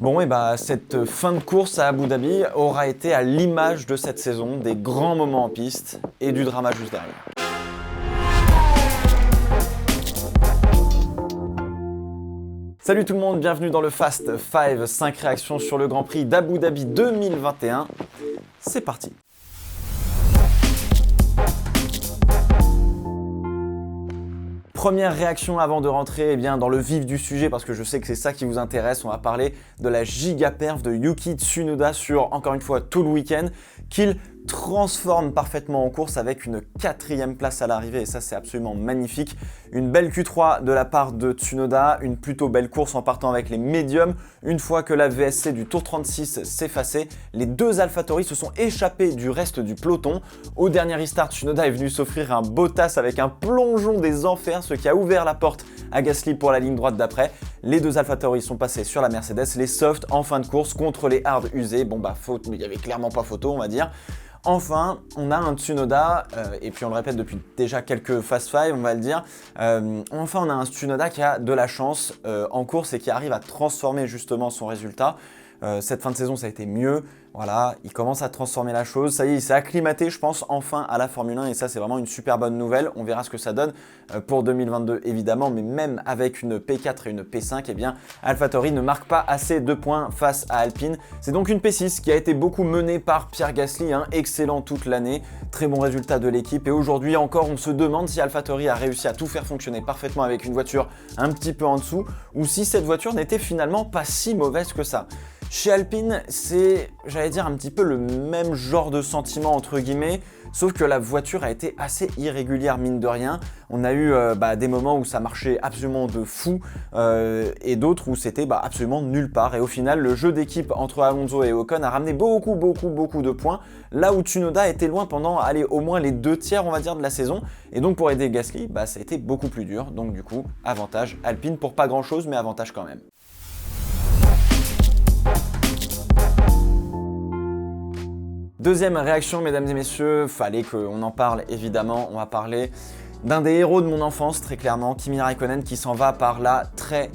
Bon, et bah, cette fin de course à Abu Dhabi aura été à l'image de cette saison, des grands moments en piste et du drama juste derrière. Salut tout le monde, bienvenue dans le Fast 5, 5 réactions sur le Grand Prix d'Abu Dhabi 2021. C'est parti. Première réaction avant de rentrer dans le vif du sujet, parce que je sais que c'est ça qui vous intéresse. On va parler de la giga perf de Yuki Tsunoda sur, encore une fois, tout le week-end, qu'il transforme parfaitement en course avec une 4e place à l'arrivée, et ça c'est absolument magnifique. Une belle Q3 de la part de Tsunoda, une plutôt belle course en partant avec les médiums. Une fois que la VSC du Tour 36 s'effaçait, les deux AlphaTauri se sont échappés du reste du peloton. Au dernier restart, Tsunoda est venu s'offrir un Bottas avec un plongeon des enfers, ce qui a ouvert la porte à Gasly pour la ligne droite d'après. Les deux AlphaTauri sont passés sur la Mercedes, les softs en fin de course contre les hard usés. Bon bah faute, mais il n'y avait clairement pas photo, on va dire. Enfin, on a un Tsunoda, et puis on le répète depuis déjà quelques Fast 5, on va le dire, enfin on a un Tsunoda qui a de la chance en course et qui arrive à transformer justement son résultat. Cette fin de saison, ça a été mieux. Voilà, il commence à transformer la chose. Ça y est, il s'est acclimaté, je pense, enfin à la Formule 1. Et ça, c'est vraiment une super bonne nouvelle. On verra ce que ça donne pour 2022, évidemment. Mais même avec une P4 et une P5, eh bien, AlphaTauri ne marque pas assez de points face à Alpine. C'est donc une P6 qui a été beaucoup menée par Pierre Gasly. Excellent toute l'année. Très bon résultat de l'équipe. Et aujourd'hui encore, on se demande si AlphaTauri a réussi à tout faire fonctionner parfaitement avec une voiture un petit peu en dessous, ou si cette voiture n'était finalement pas si mauvaise que ça. Chez Alpine, c'est, j'allais dire, un petit peu le même genre de sentiment entre guillemets, sauf que la voiture a été assez irrégulière mine de rien. On a eu des moments où ça marchait absolument de fou et d'autres où c'était absolument nulle part. Et au final, le jeu d'équipe entre Alonso et Ocon a ramené beaucoup de points, là où Tsunoda était loin pendant au moins les 2/3 on va dire de la saison. Et donc pour aider Gasly, ça a été beaucoup plus dur. Donc du coup, avantage Alpine pour pas grand chose, mais avantage quand même. Deuxième réaction, mesdames et messieurs, fallait qu'on en parle évidemment. On va parler d'un des héros de mon enfance, très clairement, Kimi Raikkonen, qui s'en va par la très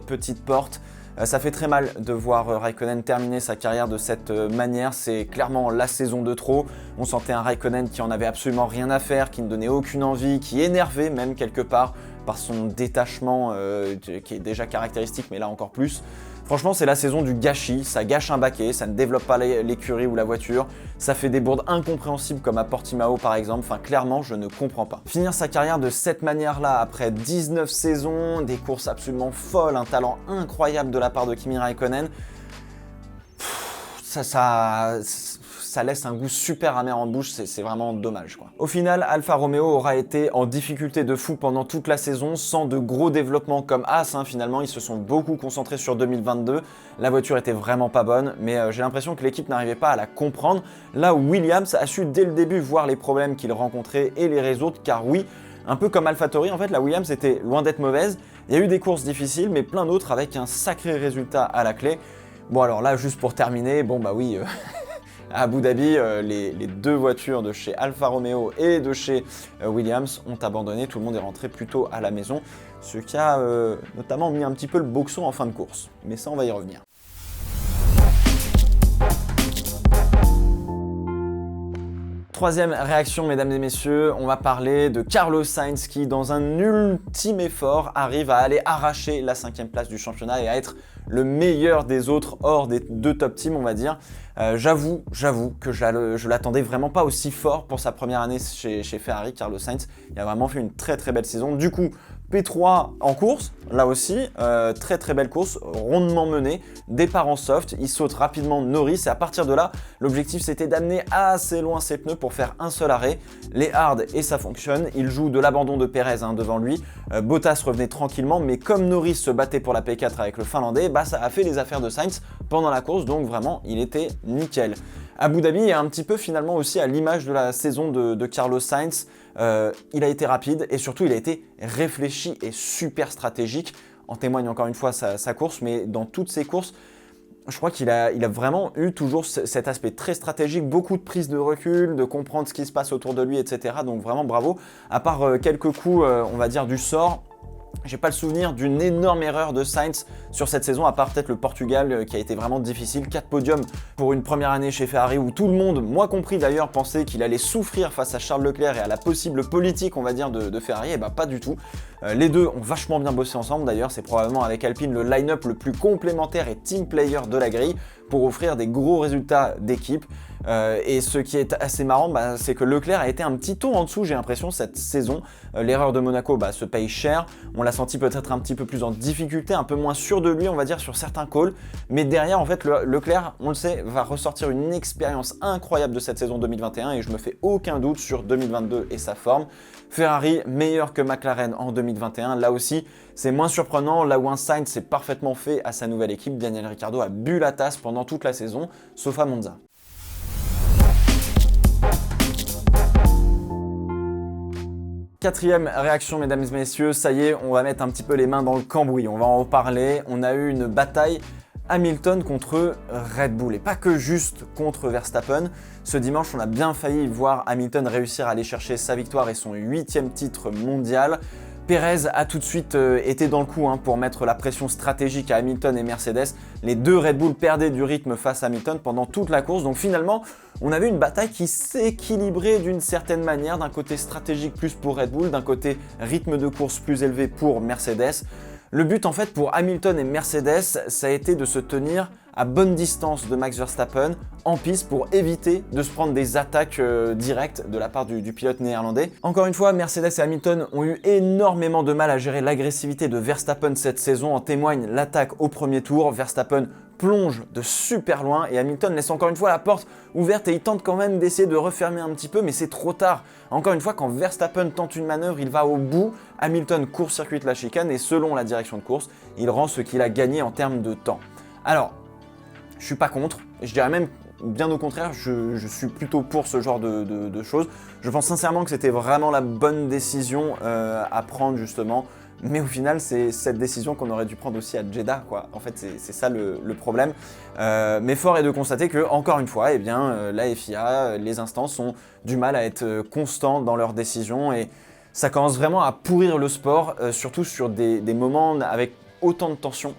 petite porte. Ça fait très mal de voir Raikkonen terminer sa carrière de cette manière. C'est clairement la saison de trop. On sentait un Raikkonen qui en avait absolument rien à faire, qui ne donnait aucune envie, qui énervait même quelque part par son détachement qui est déjà caractéristique, mais là encore plus. Franchement, c'est la saison du gâchis, ça gâche un baquet, ça ne développe pas l'écurie ou la voiture, ça fait des bourdes incompréhensibles comme à Portimao par exemple, enfin clairement, je ne comprends pas. Finir sa carrière de cette manière-là, après 19 saisons, des courses absolument folles, un talent incroyable de la part de Kimi Raikkonen, ça laisse un goût super amer en bouche, c'est vraiment dommage quoi. Au final, Alfa Romeo aura été en difficulté de fou pendant toute la saison, sans de gros développements comme As, finalement, ils se sont beaucoup concentrés sur 2022, la voiture était vraiment pas bonne, mais j'ai l'impression que l'équipe n'arrivait pas à la comprendre, là où Williams a su dès le début voir les problèmes qu'il rencontrait et les résoudre, car oui, un peu comme AlphaTauri, en fait, la Williams était loin d'être mauvaise, il y a eu des courses difficiles, mais plein d'autres avec un sacré résultat à la clé. Bon alors là, juste pour terminer, à Abu Dhabi, les deux voitures de chez Alfa Romeo et de chez Williams ont abandonné, tout le monde est rentré plutôt à la maison, ce qui a notamment mis un petit peu le boxon en fin de course, mais ça on va y revenir. Troisième réaction, mesdames et messieurs, on va parler de Carlos Sainz qui, dans un ultime effort, arrive à aller arracher la 5e place du championnat et à être le meilleur des autres hors des deux top teams, on va dire. J'avoue que je l'attendais vraiment pas aussi fort pour sa première année chez Ferrari, Carlos Sainz. Il a vraiment fait une très belle saison. Du coup, P3 en course, là aussi, très belle course, rondement menée, départ en soft, il saute rapidement Norris et à partir de là, l'objectif c'était d'amener assez loin ses pneus pour faire un seul arrêt, les hard et ça fonctionne, il joue de l'abandon de Perez devant lui, Bottas revenait tranquillement mais comme Norris se battait pour la P4 avec le Finlandais, ça a fait les affaires de Sainz pendant la course, donc vraiment il était nickel. Abu Dhabi est un petit peu finalement aussi à l'image de la saison de Carlos Sainz. Il a été rapide et surtout il a été réfléchi et super stratégique. En témoigne encore une fois sa course, mais dans toutes ses courses, je crois qu'il a vraiment eu toujours cet aspect très stratégique, beaucoup de prise de recul, de comprendre ce qui se passe autour de lui, etc. Donc vraiment bravo. À part quelques coups, on va dire, du sort, J'ai pas le souvenir d'une énorme erreur de Sainz sur cette saison, à part peut-être le Portugal qui a été vraiment difficile. 4 podiums pour une première année chez Ferrari où tout le monde, moi compris d'ailleurs, pensait qu'il allait souffrir face à Charles Leclerc et à la possible politique, on va dire, de Ferrari. Et bah pas du tout. Les deux ont vachement bien bossé ensemble d'ailleurs. C'est probablement avec Alpine le line-up le plus complémentaire et team player de la grille pour offrir des gros résultats d'équipe. Et ce qui est assez marrant, c'est que Leclerc a été un petit ton en dessous, j'ai l'impression, cette saison. L'erreur de Monaco se paye cher. On l'a senti peut-être un petit peu plus en difficulté, un peu moins sûr de lui, on va dire, sur certains calls. Mais derrière, en fait, Leclerc, on le sait, va ressortir une expérience incroyable de cette saison 2021 et je me fais aucun doute sur 2022 et sa forme. Ferrari meilleur que McLaren en 2021. Là aussi, c'est moins surprenant. Là où un Sainz s'est parfaitement fait à sa nouvelle équipe, Daniel Ricciardo a bu la tasse pendant toute la saison, sauf à Monza. Quatrième réaction, mesdames et messieurs, ça y est, on va mettre un petit peu les mains dans le cambouis, on va en parler. On a eu une bataille Hamilton contre Red Bull et pas que juste contre Verstappen. Ce dimanche, on a bien failli voir Hamilton réussir à aller chercher sa victoire et son 8e titre mondial. Perez a tout de suite été dans le coup pour mettre la pression stratégique à Hamilton et Mercedes. Les deux Red Bull perdaient du rythme face à Hamilton pendant toute la course. Donc finalement, on avait une bataille qui s'équilibrait d'une certaine manière. D'un côté stratégique plus pour Red Bull, d'un côté rythme de course plus élevé pour Mercedes. Le but en fait pour Hamilton et Mercedes, ça a été de se tenir à bonne distance de Max Verstappen en piste pour éviter de se prendre des attaques directes de la part du pilote néerlandais. Encore une fois, Mercedes et Hamilton ont eu énormément de mal à gérer l'agressivité de Verstappen cette saison. En témoigne l'attaque au premier tour. Verstappen plonge de super loin et Hamilton laisse encore une fois la porte ouverte et il tente quand même d'essayer de refermer un petit peu, mais c'est trop tard. Encore une fois, quand Verstappen tente une manœuvre, il va au bout. Hamilton court-circuite la chicane et selon la direction de course, il rend ce qu'il a gagné en termes de temps. Alors, je suis pas contre, je dirais même bien au contraire, je suis plutôt pour ce genre de choses. Je pense sincèrement que c'était vraiment la bonne décision à prendre justement, mais au final c'est cette décision qu'on aurait dû prendre aussi à Jeddah, quoi. En fait c'est ça le problème. Mais fort est de constater que, encore une fois, la FIA, les instances ont du mal à être constants dans leurs décisions et ça commence vraiment à pourrir le sport, surtout sur des moments avec autant de tension.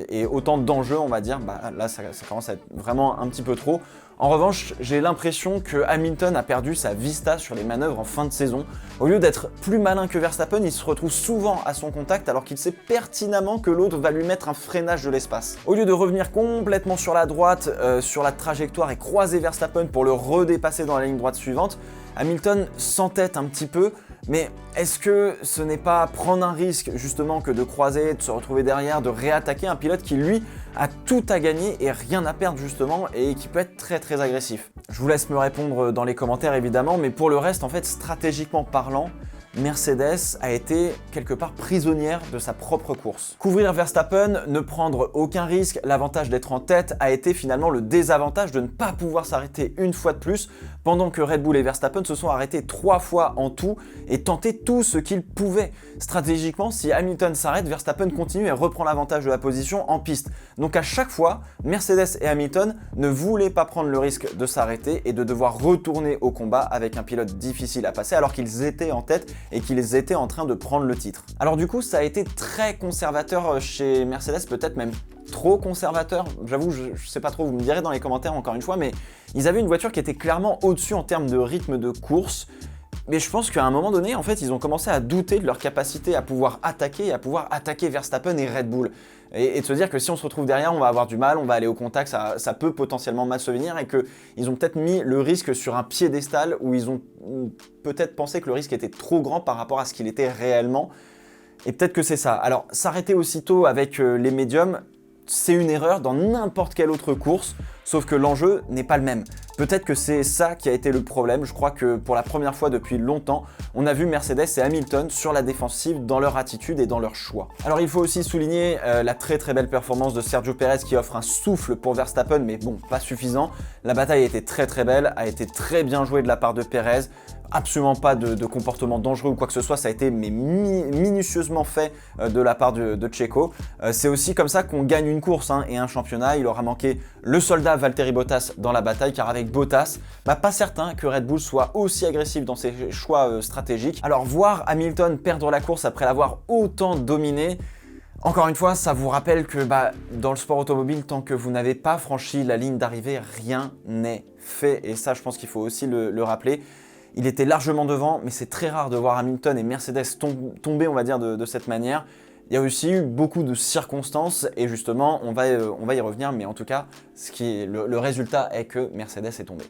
Et autant d'enjeux, on va dire, là ça commence à être vraiment un petit peu trop. En revanche, j'ai l'impression que Hamilton a perdu sa vista sur les manœuvres en fin de saison. Au lieu d'être plus malin que Verstappen, il se retrouve souvent à son contact alors qu'il sait pertinemment que l'autre va lui mettre un freinage de l'espace. Au lieu de revenir complètement sur la droite, sur la trajectoire et croiser Verstappen pour le redépasser dans la ligne droite suivante, Hamilton s'entête un petit peu. Mais est-ce que ce n'est pas prendre un risque justement que de croiser, de se retrouver derrière, de réattaquer un pilote qui lui a tout à gagner et rien à perdre justement et qui peut être très très agressif? Je vous laisse me répondre dans les commentaires évidemment, mais pour le reste en fait stratégiquement parlant, Mercedes a été quelque part prisonnière de sa propre course. Couvrir Verstappen, ne prendre aucun risque, l'avantage d'être en tête a été finalement le désavantage de ne pas pouvoir s'arrêter une fois de plus, pendant que Red Bull et Verstappen se sont arrêtés 3 fois en tout et tentaient tout ce qu'ils pouvaient. Stratégiquement, si Hamilton s'arrête, Verstappen continue et reprend l'avantage de la position en piste. Donc à chaque fois, Mercedes et Hamilton ne voulaient pas prendre le risque de s'arrêter et de devoir retourner au combat avec un pilote difficile à passer alors qu'ils étaient en tête et qu'ils étaient en train de prendre le titre. Alors du coup, ça a été très conservateur chez Mercedes, peut-être même trop conservateur. J'avoue, je sais pas trop, vous me direz dans les commentaires encore une fois, mais ils avaient une voiture qui était clairement au-dessus en termes de rythme de course. Mais je pense qu'à un moment donné, en fait, ils ont commencé à douter de leur capacité à pouvoir attaquer Verstappen et Red Bull. Et de se dire que si on se retrouve derrière, on va avoir du mal, on va aller au contact, ça peut potentiellement mal se venir et qu'ils ont peut-être mis le risque sur un piédestal où ils ont peut-être pensé que le risque était trop grand par rapport à ce qu'il était réellement. Et peut-être que c'est ça. Alors, s'arrêter aussitôt avec les médiums, c'est une erreur dans n'importe quelle autre course, sauf que l'enjeu n'est pas le même. Peut-être que c'est ça qui a été le problème. Je crois que pour la première fois depuis longtemps, on a vu Mercedes et Hamilton sur la défensive dans leur attitude et dans leur choix. Alors il faut aussi souligner la très très belle performance de Sergio Pérez qui offre un souffle pour Verstappen, mais bon, pas suffisant. La bataille a été très très belle, a été très bien jouée de la part de Pérez. Absolument pas de comportement dangereux ou quoi que ce soit, ça a été minutieusement fait de la part de Checo. C'est aussi comme ça qu'on gagne une course et un championnat. Il aura manqué le soldat Valtteri Bottas dans la bataille, car avec Bottas, pas certain que Red Bull soit aussi agressif dans ses choix stratégiques. Alors voir Hamilton perdre la course après l'avoir autant dominé, encore une fois, ça vous rappelle que dans le sport automobile, tant que vous n'avez pas franchi la ligne d'arrivée, rien n'est fait. Et ça, je pense qu'il faut aussi le rappeler. Il était largement devant, mais c'est très rare de voir Hamilton et Mercedes tomber, on va dire, de cette manière. Il y a aussi eu beaucoup de circonstances et justement, on va y revenir. Mais en tout cas, le résultat est que Mercedes est tombé.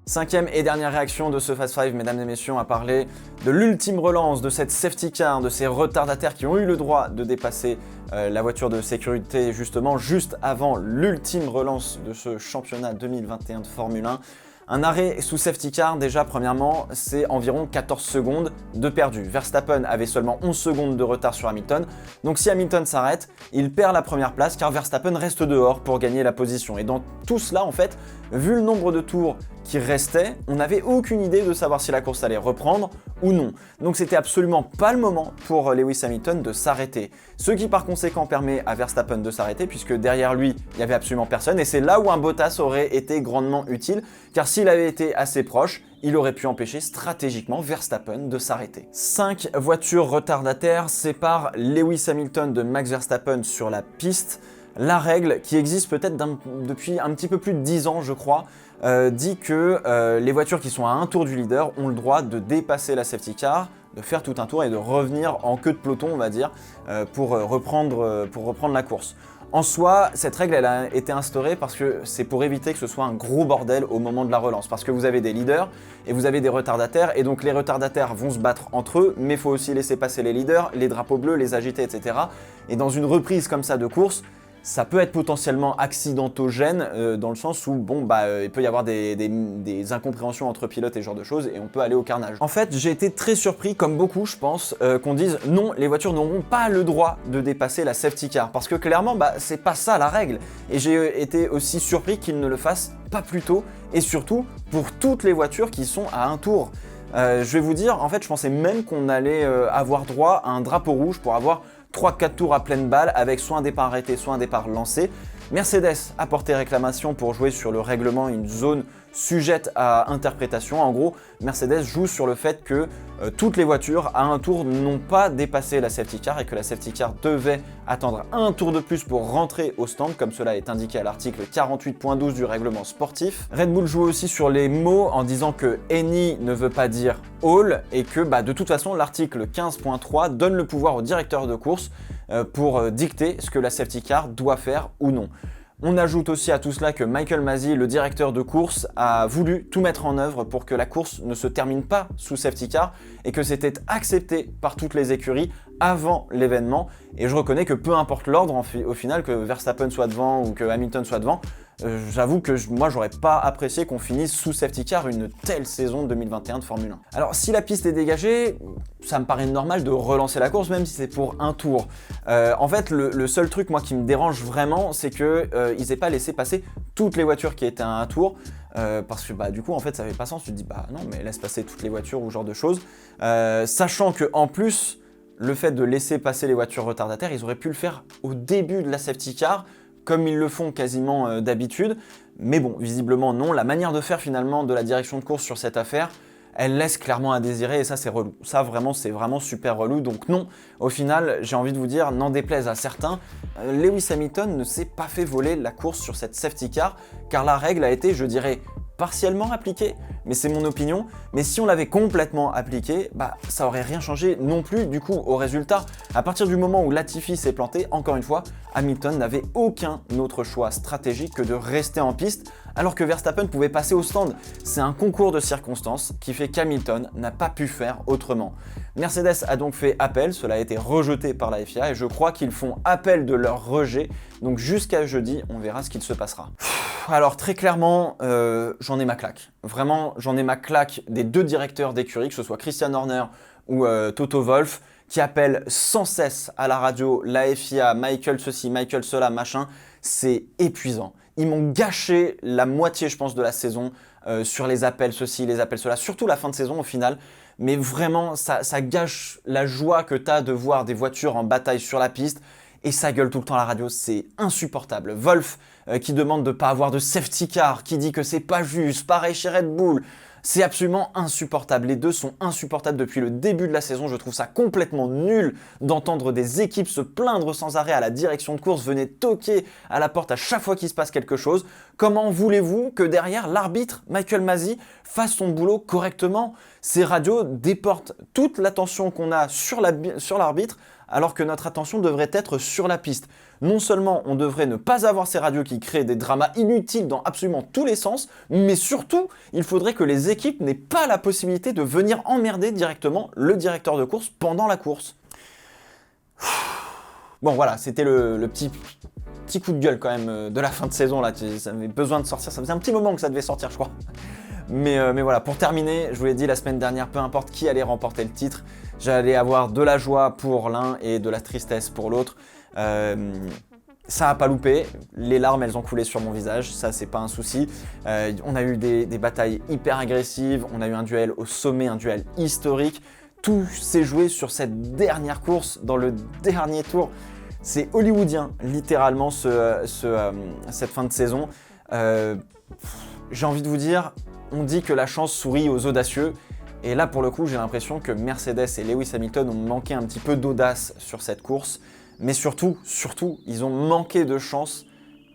Cinquième et dernière réaction de ce Fast 5, mesdames et messieurs, on va parler de l'ultime relance de cette safety car, de ces retardataires qui ont eu le droit de dépasser la voiture de sécurité justement juste avant l'ultime relance de ce championnat 2021 de Formule 1. Un arrêt sous safety car, déjà premièrement, c'est environ 14 secondes de perdu. Verstappen avait seulement 11 secondes de retard sur Hamilton, donc si Hamilton s'arrête, il perd la première place car Verstappen reste dehors pour gagner la position. Et dans tout cela, en fait, vu le nombre de tours qui restaient, on n'avait aucune idée de savoir si la course allait reprendre ou non. Donc c'était absolument pas le moment pour Lewis Hamilton de s'arrêter. Ce qui par conséquent permet à Verstappen de s'arrêter puisque derrière lui, il n'y avait absolument personne et c'est là où un Bottas aurait été grandement utile car s'il avait été assez proche, il aurait pu empêcher stratégiquement Verstappen de s'arrêter. 5 voitures retardataires séparent Lewis Hamilton de Max Verstappen sur la piste. La règle, qui existe peut-être depuis un petit peu plus de 10 ans, je crois, dit que les voitures qui sont à un tour du leader ont le droit de dépasser la safety car, de faire tout un tour et de revenir en queue de peloton, on va dire, pour reprendre la course. En soi, cette règle elle a été instaurée parce que c'est pour éviter que ce soit un gros bordel au moment de la relance. Parce que vous avez des leaders et vous avez des retardataires et donc les retardataires vont se battre entre eux, mais il faut aussi laisser passer les leaders, les drapeaux bleus, les agiter, etc. Et dans une reprise comme ça de course, ça peut être potentiellement accidentogène dans le sens où il peut y avoir des incompréhensions entre pilotes et ce genre de choses et on peut aller au carnage. En fait, j'ai été très surpris, comme beaucoup je pense, qu'on dise non, les voitures n'auront pas le droit de dépasser la safety car parce que clairement c'est pas ça la règle et j'ai été aussi surpris qu'ils ne le fassent pas plus tôt et surtout pour toutes les voitures qui sont à un tour. Je vais vous dire, en fait je pensais même qu'on allait avoir droit à un drapeau rouge pour avoir 3-4 tours à pleine balle avec soit un départ arrêté, soit un départ lancé. Mercedes a porté réclamation pour jouer sur le règlement, une zone sujette à interprétation. En gros, Mercedes joue sur le fait que toutes les voitures à un tour n'ont pas dépassé la safety car et que la safety car devait attendre un tour de plus pour rentrer au stand, comme cela est indiqué à l'article 48.12 du règlement sportif. Red Bull joue aussi sur les mots en disant que any ne veut pas dire all et que de toute façon l'article 15.3 donne le pouvoir au directeur de course pour dicter ce que la safety car doit faire ou non. On ajoute aussi à tout cela que Michael Masi, le directeur de course, a voulu tout mettre en œuvre pour que la course ne se termine pas sous safety car et que c'était accepté par toutes les écuries avant l'événement. Et je reconnais que peu importe l'ordre au final, que Verstappen soit devant ou que Hamilton soit devant, j'avoue que moi j'aurais pas apprécié qu'on finisse sous safety car une telle saison 2021 de Formule 1. Alors si la piste est dégagée, ça me paraît normal de relancer la course même si c'est pour un tour. En fait le seul truc moi qui me dérange vraiment c'est que ils aient pas laissé passer toutes les voitures qui étaient à un tour. Parce que du coup en fait ça fait pas sens, tu te dis non mais laisse passer toutes les voitures ou ce genre de choses. Sachant que en plus le fait de laisser passer les voitures retardataires, ils auraient pu le faire au début de la safety car, comme ils le font quasiment d'habitude. Mais bon, visiblement non. La manière de faire finalement de la direction de course sur cette affaire, elle laisse clairement à désirer et ça c'est relou. Ça vraiment c'est vraiment super relou. Donc non, au final j'ai envie de vous dire, n'en déplaise à certains, Lewis Hamilton ne s'est pas fait voler la course sur cette safety car la règle a été, je dirais, partiellement appliquée, mais c'est mon opinion. Mais si on l'avait complètement appliquée, ça aurait rien changé non plus du coup au résultat. À partir du moment où Latifi s'est planté, encore une fois, Hamilton n'avait aucun autre choix stratégique que de rester en piste, alors que Verstappen pouvait passer au stand. C'est un concours de circonstances qui fait qu'Hamilton n'a pas pu faire autrement. Mercedes a donc fait appel, cela a été rejeté par la FIA et je crois qu'ils font appel de leur rejet. Donc jusqu'à jeudi, on verra ce qu'il se passera. Alors très clairement, j'en ai ma claque. Vraiment, j'en ai ma claque des deux directeurs d'écurie, que ce soit Christian Horner ou Toto Wolff, qui appellent sans cesse à la radio la FIA, Michael ceci, Michael cela, machin. C'est épuisant. Ils m'ont gâché la moitié, je pense, de la saison sur les appels ceci, les appels cela, surtout la fin de saison au final. Mais vraiment, ça gâche la joie que tu as de voir des voitures en bataille sur la piste. Et ça gueule tout le temps à la radio, c'est insupportable. Wolf qui demande de ne pas avoir de safety car, qui dit que c'est pas juste, pareil chez Red Bull. C'est absolument insupportable. Les deux sont insupportables depuis le début de la saison. Je trouve ça complètement nul d'entendre des équipes se plaindre sans arrêt à la direction de course, venez toquer à la porte à chaque fois qu'il se passe quelque chose. Comment voulez-vous que derrière l'arbitre, Michael Masi, fasse son boulot correctement? Ces radios déportent toute l'attention qu'on a sur l'arbitre alors que notre attention devrait être sur la piste. Non seulement on devrait ne pas avoir ces radios qui créent des dramas inutiles dans absolument tous les sens, mais surtout, il faudrait que les équipes n'aient pas la possibilité de venir emmerder directement le directeur de course pendant la course. Bon voilà, c'était le petit coup de gueule quand même de la fin de saison là, ça avait besoin de sortir, ça faisait un petit moment que ça devait sortir je crois. Mais voilà, pour terminer, je vous l'ai dit la semaine dernière, peu importe qui allait remporter le titre, j'allais avoir de la joie pour l'un et de la tristesse pour l'autre. Ça n'a pas loupé, les larmes elles ont coulé sur mon visage, ça c'est pas un souci. On a eu des batailles hyper agressives, on a eu un duel au sommet, un duel historique. Tout s'est joué sur cette dernière course, dans le dernier tour. C'est hollywoodien, littéralement, cette fin de saison. J'ai envie de vous dire, on dit que la chance sourit aux audacieux. Et là, pour le coup, j'ai l'impression que Mercedes et Lewis Hamilton ont manqué un petit peu d'audace sur cette course. Mais surtout, ils ont manqué de chance.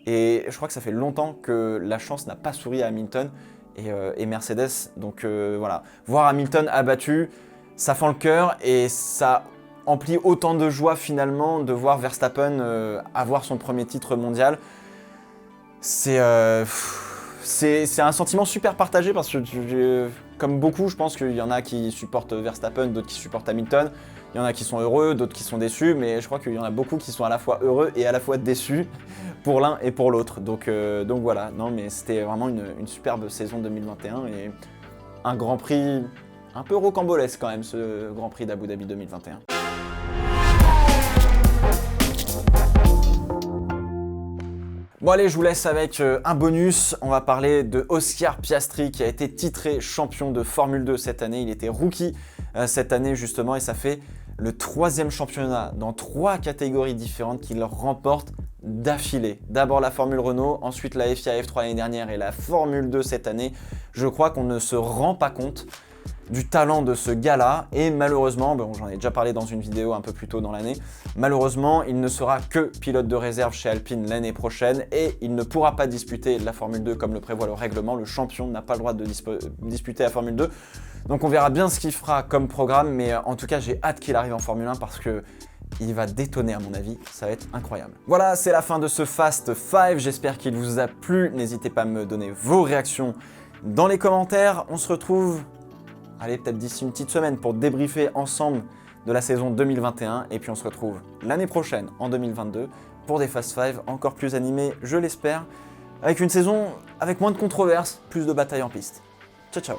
Et je crois que ça fait longtemps que la chance n'a pas souri à Hamilton et Mercedes. Donc voilà, voir Hamilton abattu, ça fend le cœur et ça emplit autant de joie finalement de voir Verstappen avoir son premier titre mondial. C'est un sentiment super partagé parce que, comme beaucoup, je pense qu'il y en a qui supportent Verstappen, d'autres qui supportent Hamilton. Il y en a qui sont heureux, d'autres qui sont déçus, mais je crois qu'il y en a beaucoup qui sont à la fois heureux et à la fois déçus pour l'un et pour l'autre. Donc voilà, non mais c'était vraiment une superbe saison 2021 et un Grand Prix un peu rocambolesque quand même, ce Grand Prix d'Abu Dhabi 2021. Bon allez, je vous laisse avec un bonus. On va parler de Oscar Piastri qui a été titré champion de Formule 2 cette année. Il était rookie cette année justement et ça fait le 3e championnat dans 3 catégories différentes qu'il remporte d'affilée. D'abord la Formule Renault, ensuite la FIA F3 l'année dernière et la Formule 2 cette année. Je crois qu'on ne se rend pas compte du talent de ce gars-là et malheureusement, bon, j'en ai déjà parlé dans une vidéo un peu plus tôt dans l'année, malheureusement il ne sera que pilote de réserve chez Alpine l'année prochaine et il ne pourra pas disputer la Formule 2 comme le prévoit le règlement. Le champion n'a pas le droit de disputer la Formule 2, donc on verra bien ce qu'il fera comme programme, mais en tout cas j'ai hâte qu'il arrive en Formule 1 parce que il va détonner à mon avis, ça va être incroyable. Voilà, c'est la fin de ce Fast 5, j'espère qu'il vous a plu, n'hésitez pas à me donner vos réactions dans les commentaires, on se retrouve allez, peut-être d'ici une petite semaine pour débriefer ensemble de la saison 2021 et puis on se retrouve l'année prochaine en 2022 pour des Fast 5 encore plus animés, je l'espère, avec une saison avec moins de controverses, plus de batailles en piste. Ciao ciao.